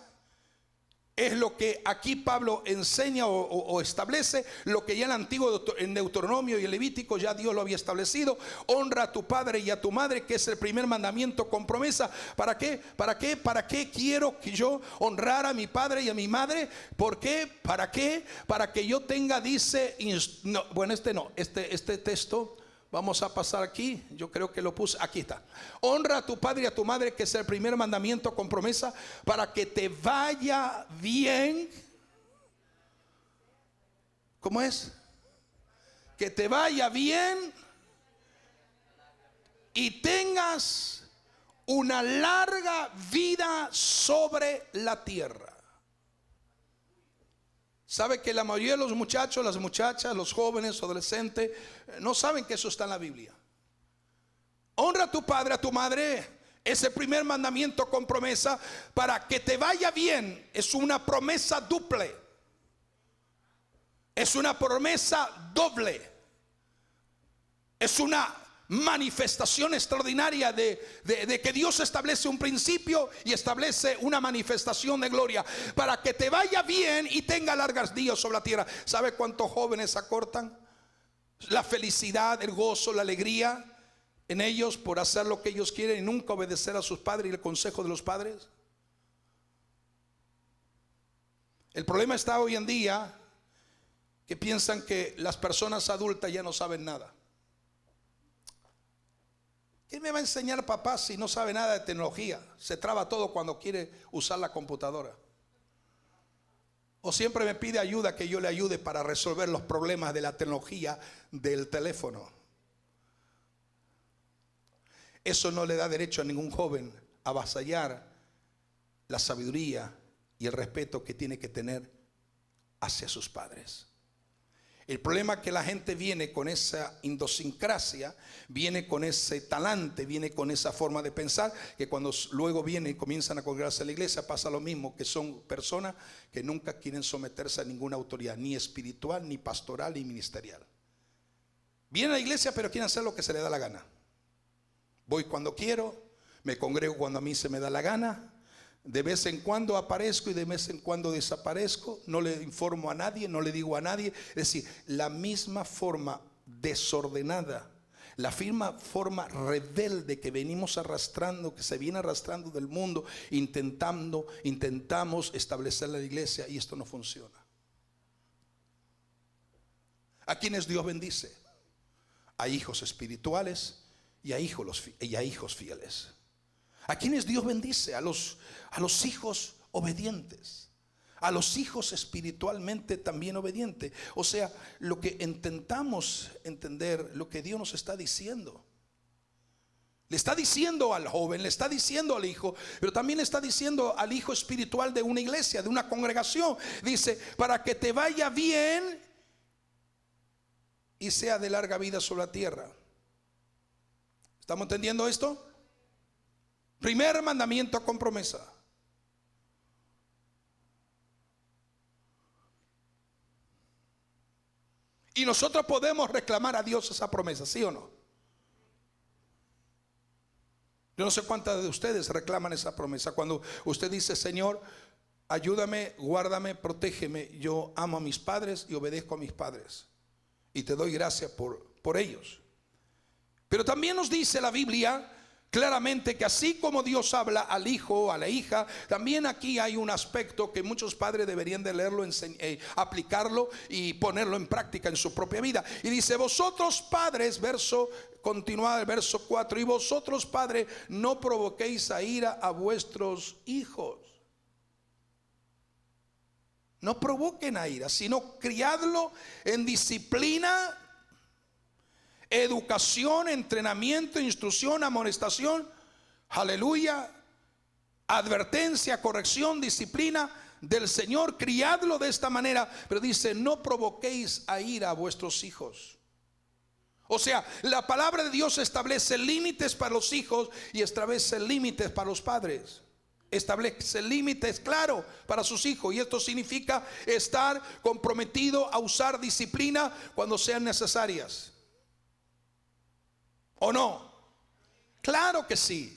es lo que aquí Pablo enseña o establece, lo que ya en el antiguo, en Deuteronomio y en Levítico, ya Dios lo había establecido. Honra a tu padre y a tu madre, que es el primer mandamiento con promesa. ¿Para qué? ¿Para qué quiero que yo honrara a mi padre y a mi madre? ¿Por qué? ¿Para qué? Para que yo tenga, dice, este texto. Vamos a pasar aquí, yo creo que lo puse, aquí está. Honra a tu padre y a tu madre, que es el primer mandamiento con promesa, para que te vaya bien. ¿Cómo es? Que te vaya bien y tengas una larga vida sobre la tierra. ¿Sabe que la mayoría de los muchachos, las muchachas, los jóvenes, adolescentes, no saben que eso está en la Biblia? Honra a tu padre, a tu madre. Es el primer mandamiento con promesa para que te vaya bien. Es una promesa duple. Es una promesa doble. Es una manifestación extraordinaria de que Dios establece un principio y establece una manifestación de gloria para que te vaya bien y tenga largos días sobre la tierra. ¿Sabe cuántos jóvenes acortan la felicidad, el gozo, la alegría en ellos por hacer lo que ellos quieren y nunca obedecer a sus padres y el consejo de los padres? El problema está hoy en día que piensan que las personas adultas ya no saben nada. ¿Qué me va a enseñar papá si no sabe nada de tecnología? Se traba todo cuando quiere usar la computadora. O siempre me pide ayuda, que yo le ayude para resolver los problemas de la tecnología del teléfono. Eso no le da derecho a ningún joven a avasallar la sabiduría y el respeto que tiene que tener hacia sus padres. El problema es que la gente viene con esa idiosincrasia, viene con ese talante, viene con esa forma de pensar, que cuando luego vienen y comienzan a congregarse en la iglesia pasa lo mismo, que son personas que nunca quieren someterse a ninguna autoridad, ni espiritual, ni pastoral, ni ministerial. Vienen a la iglesia pero quieren hacer lo que se les da la gana. Voy cuando quiero, me congrego cuando a mí se me da la gana. De vez en cuando aparezco y de vez en cuando desaparezco. No le informo a nadie, no le digo a nadie. Es decir, la misma forma desordenada, la misma forma rebelde que venimos arrastrando, que se viene arrastrando del mundo, intentamos establecer la iglesia, y esto no funciona. ¿A quienes Dios bendice? A hijos espirituales y a hijos fieles. ¿A quienes Dios bendice? A los hijos obedientes, a los hijos espiritualmente también obedientes. O sea, lo que intentamos entender, lo que Dios nos está diciendo. Le está diciendo al joven, le está diciendo al hijo, pero también le está diciendo al hijo espiritual de una iglesia, de una congregación. Dice, para que te vaya bien y sea de larga vida sobre la tierra. ¿Estamos entendiendo esto? Primer mandamiento con promesa. Y nosotros podemos reclamar a Dios esa promesa, ¿sí o no? Yo no sé cuántas de ustedes reclaman esa promesa. Cuando usted dice, Señor, ayúdame, guárdame, protégeme. Yo amo a mis padres y obedezco a mis padres. Y te doy gracias por ellos. Pero también nos dice la Biblia claramente que así como Dios habla al hijo o a la hija, también aquí hay un aspecto que muchos padres deberían de leerlo, aplicarlo y ponerlo en práctica en su propia vida. Y dice, vosotros padres, continúa el verso 4, y vosotros padres no provoquéis a ira a vuestros hijos. No provoquen a ira, sino criadlo en disciplina, educación, entrenamiento, instrucción, amonestación, aleluya, advertencia, corrección, disciplina del Señor. Criadlo de esta manera, pero dice, no provoquéis a ira a vuestros hijos. O sea, la palabra de Dios establece límites para los hijos y establece límites para los padres. Establece límites, claro, para sus hijos, y esto significa estar comprometido a usar disciplina cuando sean necesarias. ¿O no? Claro que sí.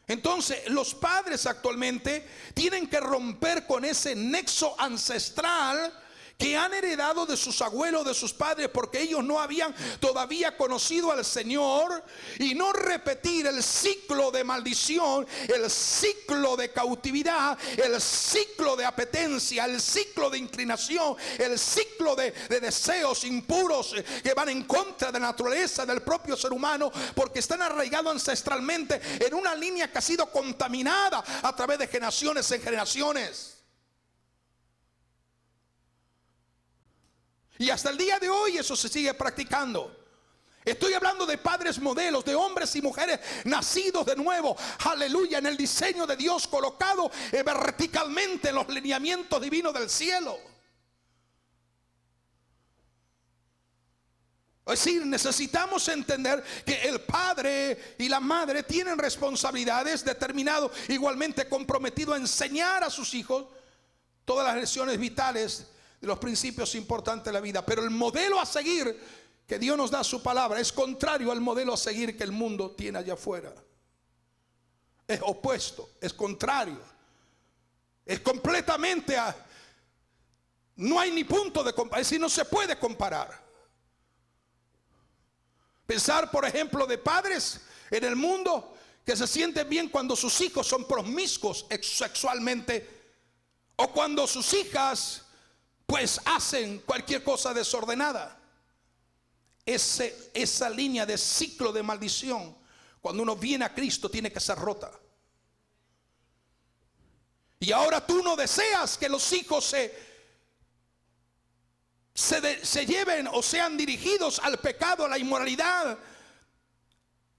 Entonces los padres actualmente tienen que romper con ese nexo ancestral que han heredado de sus abuelos, de sus padres, porque ellos no habían todavía conocido al Señor, y no repetir el ciclo de maldición, el ciclo de cautividad, el ciclo de apetencia, el ciclo de inclinación, el ciclo de deseos impuros que van en contra de la naturaleza del propio ser humano, porque están arraigados ancestralmente en una línea que ha sido contaminada a través de generaciones en generaciones. Y hasta el día de hoy eso se sigue practicando. Estoy hablando de padres modelos, de hombres y mujeres nacidos de nuevo, aleluya, en el diseño de Dios, colocado verticalmente en los lineamientos divinos del cielo. Es decir, necesitamos entender que el padre y la madre tienen responsabilidades determinadas, igualmente comprometidos a enseñar a sus hijos todas las lecciones vitales, los principios importantes de la vida. Pero el modelo a seguir que Dios nos da su palabra es contrario al modelo a seguir que el mundo tiene allá afuera. Es opuesto, es contrario, es completamente no hay ni punto de comparación, es decir, no se puede comparar. Pensar, por ejemplo, de padres en el mundo que se sienten bien cuando sus hijos son promiscuos sexualmente, o cuando sus hijas pues hacen cualquier cosa desordenada. Esa línea de ciclo de maldición cuando uno viene a Cristo, tiene que ser rota. Y ahora tú no deseas que los hijos se lleven o sean dirigidos al pecado, a la inmoralidad,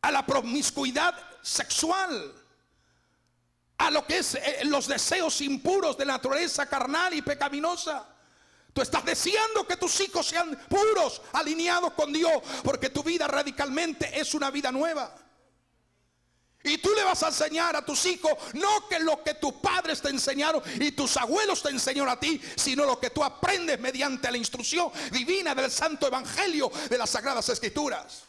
a la promiscuidad sexual, a lo que es los deseos impuros de la naturaleza carnal y pecaminosa. Tú estás deseando que tus hijos sean puros, alineados con Dios, porque tu vida radicalmente es una vida nueva. Y tú le vas a enseñar a tus hijos no que lo que tus padres te enseñaron y tus abuelos te enseñaron a ti, sino lo que tú aprendes mediante la instrucción divina del Santo Evangelio de las Sagradas Escrituras.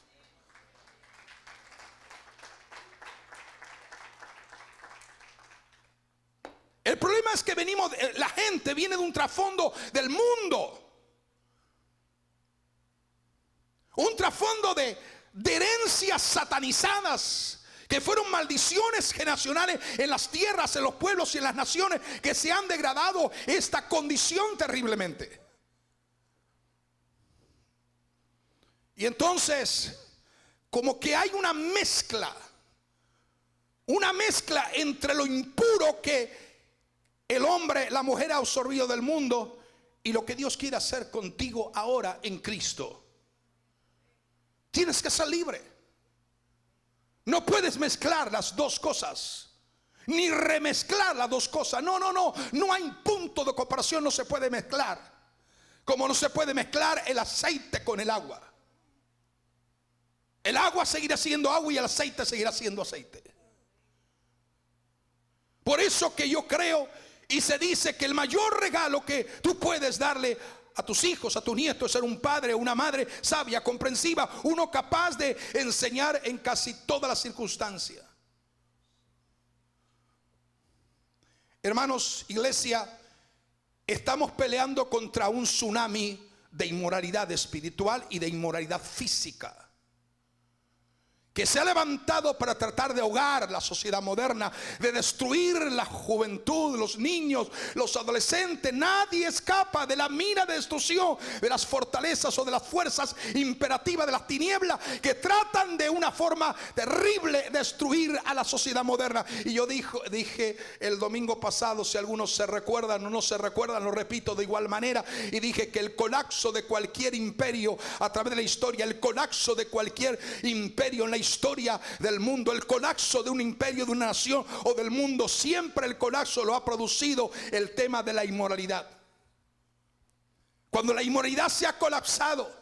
El problema es que la gente viene de un trasfondo del mundo, un trasfondo de herencias satanizadas, que fueron maldiciones generacionales en las tierras, en los pueblos y en las naciones, que se han degradado esta condición terriblemente. Y entonces, como que hay una mezcla entre lo impuro que el hombre, la mujer ha absorbido del mundo y lo que Dios quiere hacer contigo ahora en Cristo. Tienes que ser libre. No puedes mezclar las dos cosas, ni remezclar las dos cosas. No hay punto de comparación, no se puede mezclar. Como no se puede mezclar el aceite con el agua. El agua seguirá siendo agua y el aceite seguirá siendo aceite. Por eso que yo creo y se dice que el mayor regalo que tú puedes darle a tus hijos, a tus nietos, es ser un padre o una madre sabia, comprensiva, uno capaz de enseñar en casi todas las circunstancias. Hermanos, iglesia, estamos peleando contra un tsunami de inmoralidad espiritual y de inmoralidad física, que se ha levantado para tratar de ahogar la sociedad moderna, de destruir la juventud, los niños, los adolescentes. Nadie escapa de la mira de destrucción de las fortalezas o de las fuerzas imperativas de las tinieblas, que tratan de una forma terrible destruir a la sociedad moderna. Y yo dije el domingo pasado, si algunos se recuerdan o no se recuerdan, lo repito de igual manera, y dije que el colapso de cualquier imperio a través de la historia, el colapso de cualquier imperio en la historia del mundo, el colapso de un imperio, de una nación o del mundo, siempre el colapso lo ha producido el tema de la inmoralidad. Cuando la inmoralidad se ha colapsado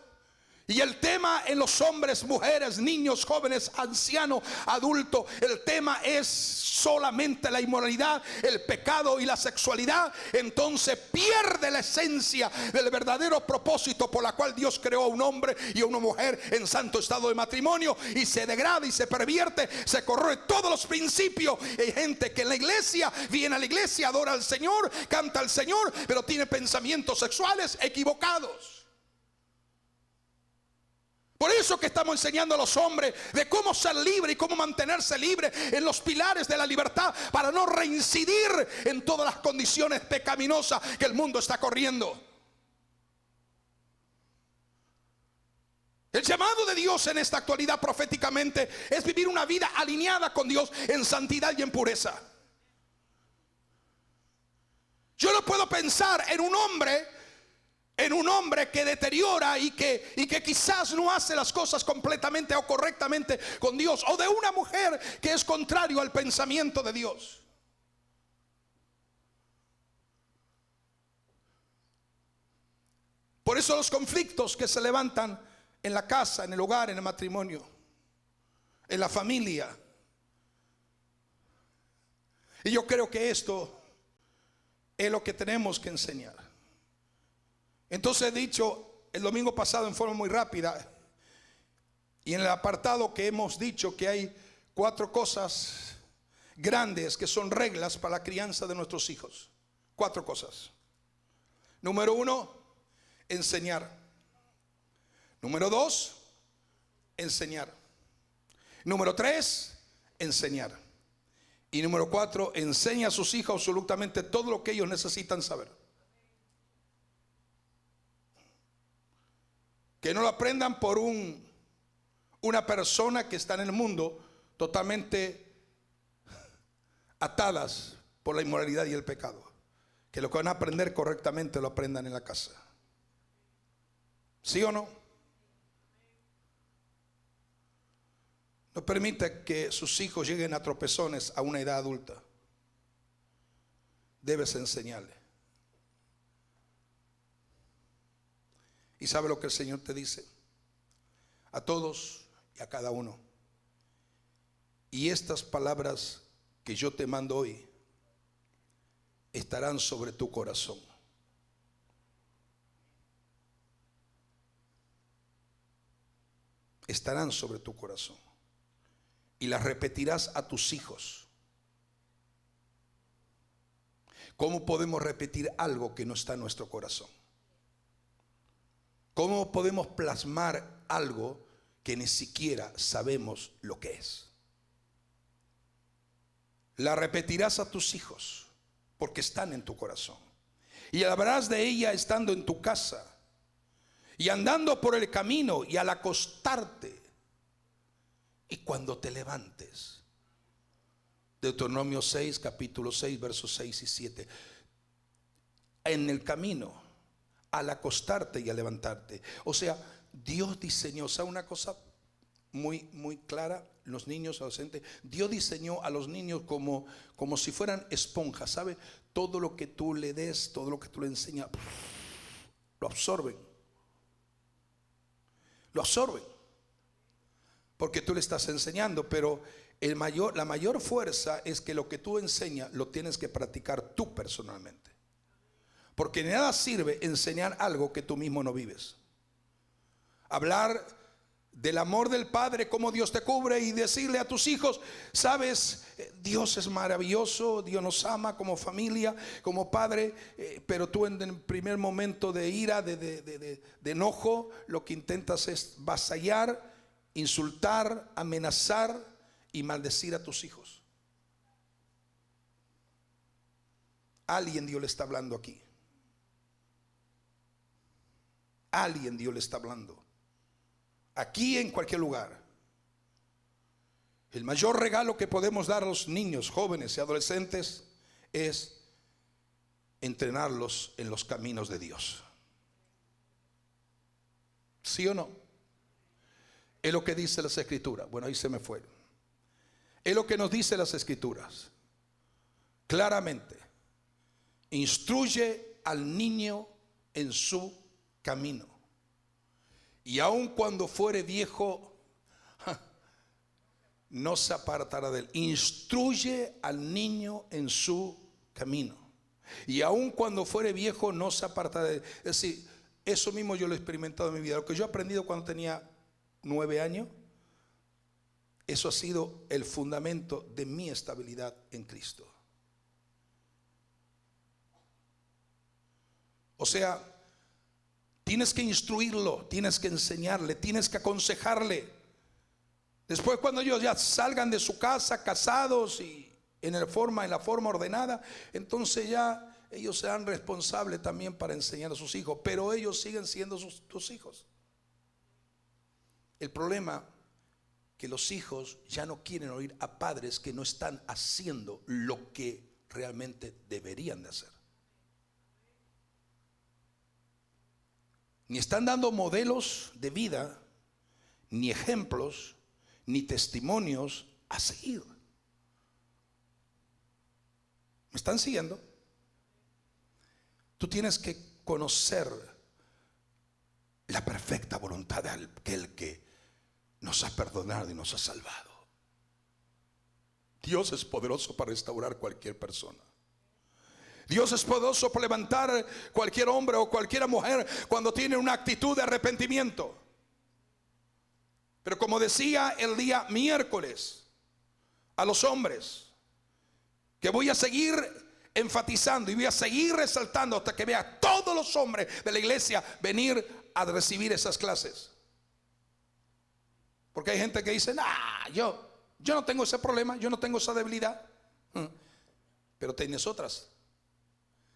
y el tema en los hombres, mujeres, niños, jóvenes, ancianos, adultos, el tema es solamente la inmoralidad, el pecado y la sexualidad, entonces pierde la esencia del verdadero propósito por la cual Dios creó a un hombre y a una mujer en santo estado de matrimonio, y se degrada y se pervierte, se corroe todos los principios. Hay gente que en la iglesia viene a la iglesia, adora al Señor, canta al Señor, pero tiene pensamientos sexuales equivocados. Por eso que estamos enseñando a los hombres de cómo ser libre y cómo mantenerse libre en los pilares de la libertad, para no reincidir en todas las condiciones pecaminosas que el mundo está corriendo. El llamado de Dios en esta actualidad proféticamente es vivir una vida alineada con Dios en santidad y en pureza. Yo no puedo pensar en un hombre que deteriora y que quizás no hace las cosas completamente o correctamente con Dios, o de una mujer que es contrario al pensamiento de Dios. Por eso los conflictos que se levantan en la casa, en el hogar, en el matrimonio, en la familia. Y yo creo que esto es lo que tenemos que enseñar. Entonces he dicho el domingo pasado en forma muy rápida, y en el apartado que hemos dicho, que hay 4 cosas grandes que son reglas para la crianza de nuestros hijos. 4 cosas. Número 1, enseñar. Número 2, enseñar. Número 3, enseñar. Y número 4, enseña a sus hijos absolutamente todo lo que ellos necesitan saber. Que no lo aprendan por una persona que está en el mundo, totalmente atadas por la inmoralidad y el pecado. Que lo que van a aprender correctamente lo aprendan en la casa. ¿Sí o no? No permita que sus hijos lleguen a tropezones a una edad adulta. Debes enseñarle. ¿Y sabe lo que el Señor te dice? A todos y a cada uno. Y estas palabras que yo te mando hoy estarán sobre tu corazón. Estarán sobre tu corazón. Y las repetirás a tus hijos. ¿Cómo podemos repetir algo que no está en nuestro corazón? ¿Cómo podemos plasmar algo que ni siquiera sabemos lo que es? La repetirás a tus hijos porque están en tu corazón. Y hablarás de ella estando en tu casa y andando por el camino y al acostarte y cuando te levantes. Deuteronomio 6, capítulo 6, versos 6 y 7. En el camino, al acostarte y al levantarte. O sea, Dios diseñó, ¿sabe una cosa muy clara? Los niños, adolescentes, Dios diseñó a los niños como si fueran esponjas, ¿sabe? Todo lo que tú le des, todo lo que tú le enseñas, lo absorben. Lo absorben. Porque tú le estás enseñando, pero la mayor fuerza es que lo que tú enseñas lo tienes que practicar tú personalmente. Porque de nada sirve enseñar algo que tú mismo no vives. Hablar del amor del Padre, cómo Dios te cubre, y decirle a tus hijos, sabes, Dios es maravilloso, Dios nos ama como familia, como padre, pero tú en el primer momento de ira, de enojo, lo que intentas es vasallar, insultar, amenazar y maldecir a tus hijos. Alguien Dios le está hablando aquí. Alguien Dios le está hablando. Aquí, en cualquier lugar. El mayor regalo que podemos dar a los niños, jóvenes y adolescentes es entrenarlos en los caminos de Dios. ¿Sí o no? Es lo que dice las Escrituras. Bueno, ahí se me fue. Es lo que nos dice las Escrituras. Claramente. Instruye al niño en su camino. Y aun cuando fuere viejo, no se apartará de él. Instruye al niño en su camino. Y aun cuando fuere viejo, no se apartará de él. Es decir, eso mismo yo lo he experimentado en mi vida. Lo que yo he aprendido cuando tenía 9 años, eso ha sido el fundamento de mi estabilidad en Cristo. O sea, tienes que instruirlo, tienes que enseñarle, tienes que aconsejarle. Después, cuando ellos ya salgan de su casa casados y en la forma ordenada, entonces ya ellos serán responsables también para enseñar a sus hijos, pero ellos siguen siendo tus hijos. El problema que los hijos ya no quieren oír a padres que no están haciendo lo que realmente deberían de hacer. Ni están dando modelos de vida, ni ejemplos, ni testimonios a seguir. ¿Me están siguiendo? Tú tienes que conocer la perfecta voluntad de aquel que nos ha perdonado y nos ha salvado. Dios es poderoso para restaurar cualquier persona. Dios es poderoso para levantar cualquier hombre o cualquier mujer cuando tiene una actitud de arrepentimiento. Pero como decía el día miércoles a los hombres, que voy a seguir enfatizando y voy a seguir resaltando hasta que vea a todos los hombres de la iglesia venir a recibir esas clases. Porque hay gente que dice, yo no tengo ese problema, yo no tengo esa debilidad. Pero tienes otras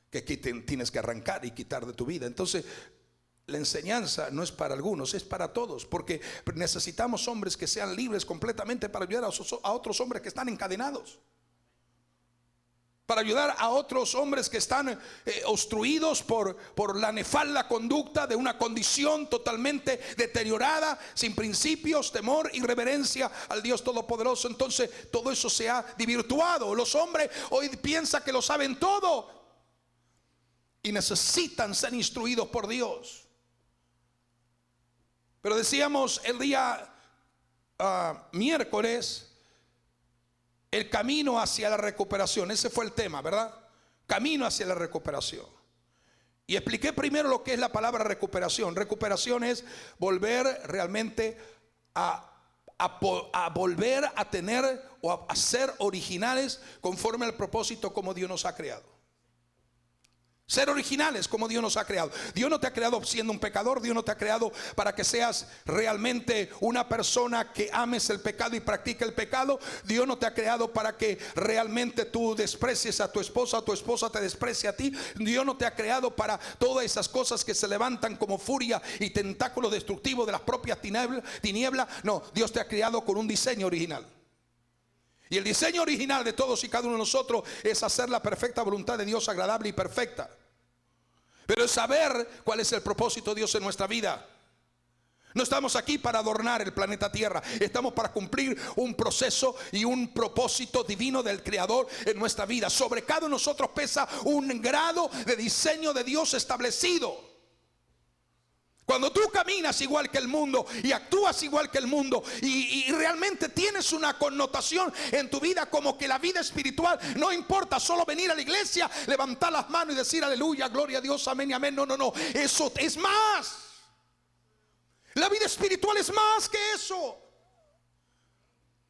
que tienes que arrancar y quitar de tu vida. Entonces, la enseñanza no es para algunos, es para todos, porque necesitamos hombres que sean libres completamente para ayudar a otros hombres que están encadenados, para ayudar a otros hombres que están obstruidos por la nefasta conducta de una condición totalmente deteriorada, sin principios, temor y reverencia al Dios Todopoderoso. Entonces todo eso se ha desvirtuado. Los hombres hoy piensan que lo saben todo y necesitan ser instruidos por Dios. Pero decíamos el día miércoles, el camino hacia la recuperación. Ese fue el tema, ¿verdad? Camino hacia la recuperación. Y expliqué primero lo que es la palabra recuperación. Recuperación es volver realmente a volver a tener o a ser originales conforme al propósito como Dios nos ha creado. Ser originales como Dios nos ha creado. Dios no te ha creado siendo un pecador. Dios no te ha creado para que seas realmente una persona que ames el pecado y practique el pecado. Dios no te ha creado para que realmente tú desprecies a tu esposa te desprecie a ti. Dios no te ha creado para todas esas cosas que se levantan como furia y tentáculos destructivos de las propias tinieblas. No, Dios te ha creado con un diseño original. Y el diseño original de todos y cada uno de nosotros es hacer la perfecta voluntad de Dios, agradable y perfecta. Pero es saber cuál es el propósito de Dios en nuestra vida. No estamos aquí para adornar el planeta Tierra. Estamos para cumplir un proceso y un propósito divino del Creador en nuestra vida. Sobre cada uno de nosotros pesa un grado de diseño de Dios establecido. Cuando tú caminas igual que el mundo y actúas igual que el mundo y realmente tienes una connotación en tu vida como que la vida espiritual no importa solo venir a la iglesia, levantar las manos y decir aleluya, gloria a Dios, amén y amén. No, eso es más. La vida espiritual es más que eso.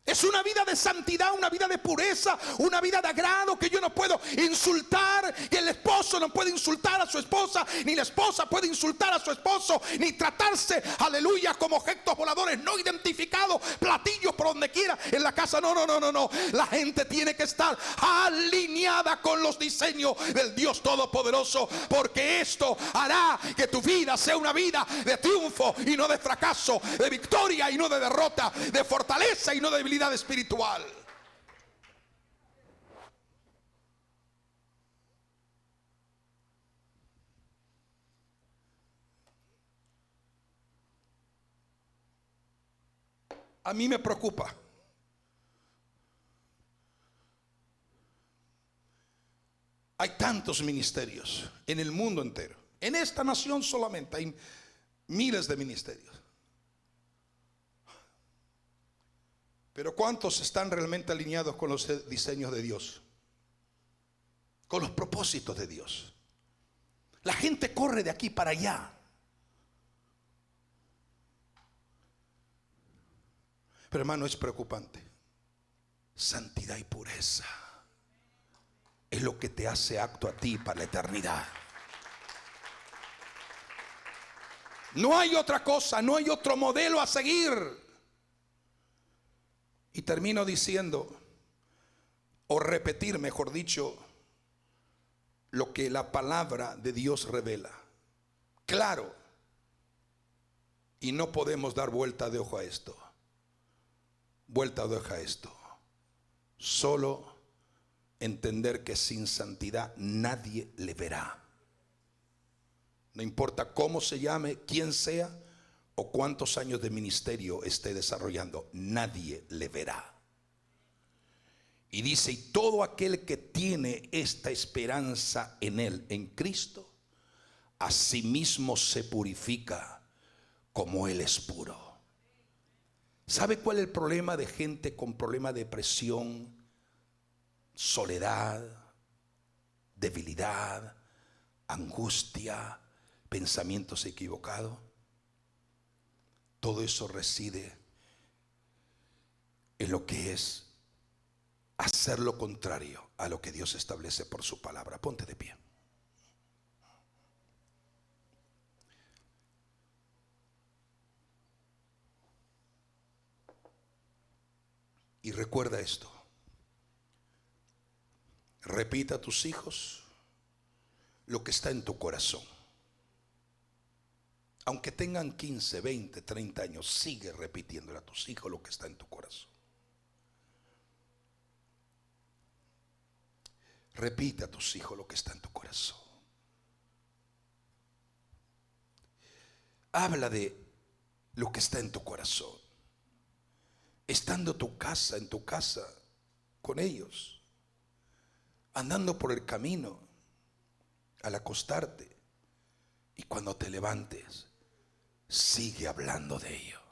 Es una vida de santidad, una vida de pureza, una vida de agrado, que yo no puedo insultar, que el esposo no puede insultar a su esposa, ni la esposa puede insultar a su esposo, ni tratarse, aleluya, como objetos voladores no identificados, platillos por donde quiera en la casa. No. La gente tiene que estar alineada con los diseños del Dios Todopoderoso, porque esto hará que tu vida sea una vida de triunfo y no de fracaso, de victoria y no de derrota, de fortaleza y no de debilidad espiritual. A mí me preocupa hay tantos ministerios en el mundo entero. En esta nación solamente hay miles de ministerios. Pero ¿cuántos están realmente alineados con los diseños de Dios? Con los propósitos de Dios. La gente corre de aquí para allá. Pero hermano, es preocupante. Santidad y pureza es lo que te hace apto a ti para la eternidad. No hay otra cosa, no hay otro modelo a seguir. Y termino diciendo, o repetir, mejor dicho, lo que la palabra de Dios revela. Claro. Y no podemos dar vuelta de hoja a esto. Vuelta de hoja a esto. Solo entender que sin santidad nadie le verá. No importa cómo se llame, quién sea o cuántos años de ministerio esté desarrollando, nadie le verá. Y dice, y todo aquel que tiene esta esperanza en él, en Cristo, a sí mismo se purifica como él es puro. ¿Sabe cuál es el problema de gente con problema de depresión, soledad, debilidad, angustia, pensamientos equivocados? Todo eso reside en lo que es hacer lo contrario a lo que Dios establece por su palabra. Ponte de pie. Y recuerda esto. Repita a tus hijos lo que está en tu corazón. Aunque tengan 15, 20, 30 años, sigue repitiéndole a tus hijos lo que está en tu corazón. Repite a tus hijos lo que está en tu corazón. Habla de lo que está en tu corazón. Estando en tu casa, con ellos. Andando por el camino, al acostarte. Y cuando te levantes, sigue hablando de ello.